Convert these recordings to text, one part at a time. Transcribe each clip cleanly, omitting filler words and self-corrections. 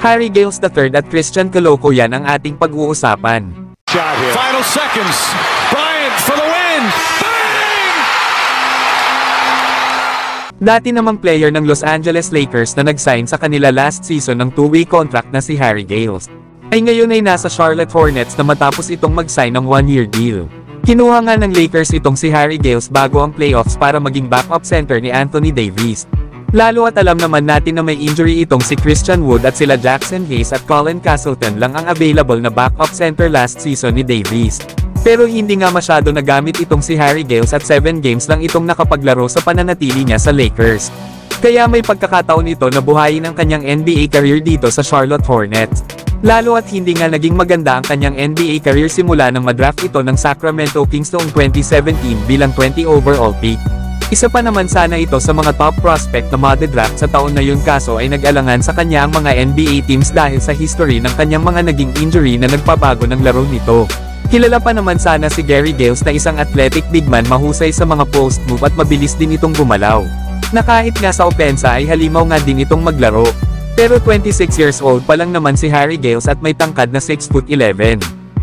Harry Giles III at Christian Coloco yan ang ating pag-uusapan. Final seconds. Bryant for the win. Bang! Dati namang player ng Los Angeles Lakers na nag-sign sa kanila last season ng 2-way contract na si Harry Giles, ay ngayon ay nasa Charlotte Hornets na matapos itong mag-sign ng 1-year deal. Kinuha nga ng Lakers itong si Harry Giles bago ang playoffs para maging backup center ni Anthony Davis. Lalo at alam naman natin na may injury itong si Christian Wood at sila Jackson Hayes at Colin Castleton lang ang available na backup center last season ni Davis. Pero hindi nga masyado nagamit itong si Harry Giles at 7 games lang itong nakapaglaro sa pananatili niya sa Lakers. Kaya may pagkakataon ito na buhayin ang kanyang NBA career dito sa Charlotte Hornets. Lalo at hindi nga naging maganda ang kanyang NBA career simula nang madraft ito ng Sacramento Kings noong 2017 bilang 20 overall pick. Isa pa naman sana ito sa mga top prospect na made-draft sa taon na yun, kaso ay nag-alangan sa kanya ang mga NBA teams dahil sa history ng kanyang mga naging injury na nagpabago ng laro nito. Kilala pa naman sana si Gary Giles na isang athletic big man, mahusay sa mga post move at mabilis din itong gumalaw. Na kahit nga sa opensa ay halimaw nga din itong maglaro. Pero 26 years old pa lang naman si Harry Giles at may tangkad na 6'11".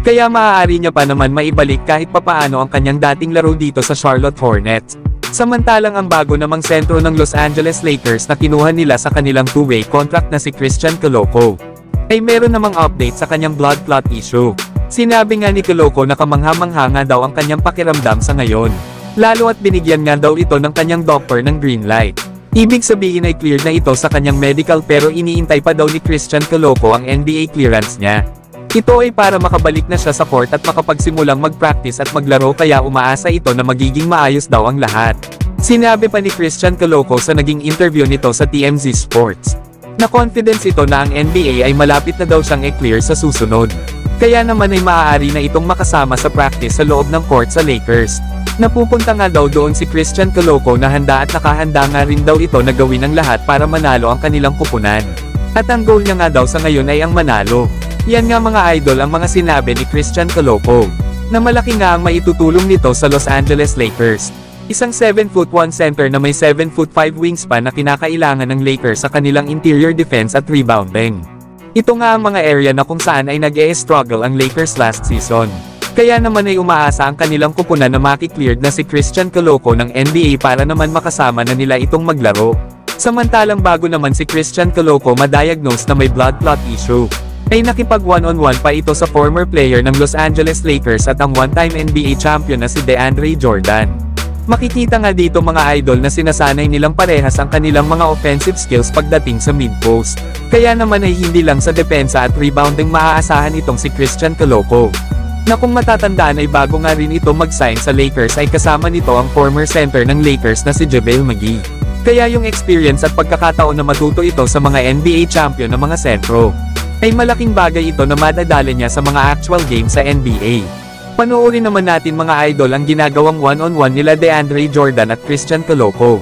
Kaya maaari niya pa naman maibalik kahit papaano ang kanyang dating laro dito sa Charlotte Hornets. Samantalang ang bago namang sentro ng Los Angeles Lakers na kinuha nila sa kanilang 2-way contract na si Christian Coloco, ay meron namang update sa kanyang blood clot issue. Sinabi nga ni Coloco na kamangha-mangha nga daw ang kanyang pakiramdam sa ngayon. Lalo at binigyan nga daw ito ng kanyang doctor ng green light. Ibig sabihin ay cleared na ito sa kanyang medical, pero iniintay pa daw ni Christian Coloco ang NBA clearance niya. Ito ay para makabalik na siya sa court at makapagsimulang mag-practice at maglaro, kaya umaasa ito na magiging maayos daw ang lahat. Sinabi pa ni Christian Coloco sa naging interview nito sa TMZ Sports, na confidence ito na ang NBA ay malapit na daw siyang i-clear sa susunod. Kaya naman ay maaari na itong makasama sa practice sa loob ng court sa Lakers. Napupunta nga daw doon si Christian Coloco na handa at nakahanda nga rin daw ito na gawin ang lahat para manalo ang kanilang kupunan. At ang goal niya nga daw sa ngayon ay ang manalo. Yan nga mga idol ang mga sinabi ni Christian Coloco, na malaki nga ang maitutulong nito sa Los Angeles Lakers. Isang 7'1" center na may 7'5" wingspan na kinakailangan ng Lakers sa kanilang interior defense at rebounding. Ito nga ang mga area na kung saan ay nag-e-struggle ang Lakers last season. Kaya naman ay umaasa ang kanilang kupunan na maki-cleared na si Christian Coloco ng NBA para naman makasama na nila itong maglaro. Samantalang bago naman si Christian Coloco ma-diagnose na may blood clot issue, ay nakipag one-on-one pa ito sa former player ng Los Angeles Lakers at ang one-time NBA champion na si DeAndre Jordan. Makikita nga dito mga idol na sinasanay nilang parehas ang kanilang mga offensive skills pagdating sa mid-post. Kaya naman ay hindi lang sa depensa at rebounding maaasahan itong si Christian Coloco, na kung matatandaan ay bago nga rin ito mag-sign sa Lakers ay kasama nito ang former center ng Lakers na si JaVale McGee. Kaya yung experience at pagkakataon na matuto ito sa mga NBA champion na mga sentro, ay malaking bagay ito na madadala niya sa mga actual games sa NBA. Panoorin naman natin mga idol ang ginagawang one-on-one nila DeAndre Jordan at Christian Coloco.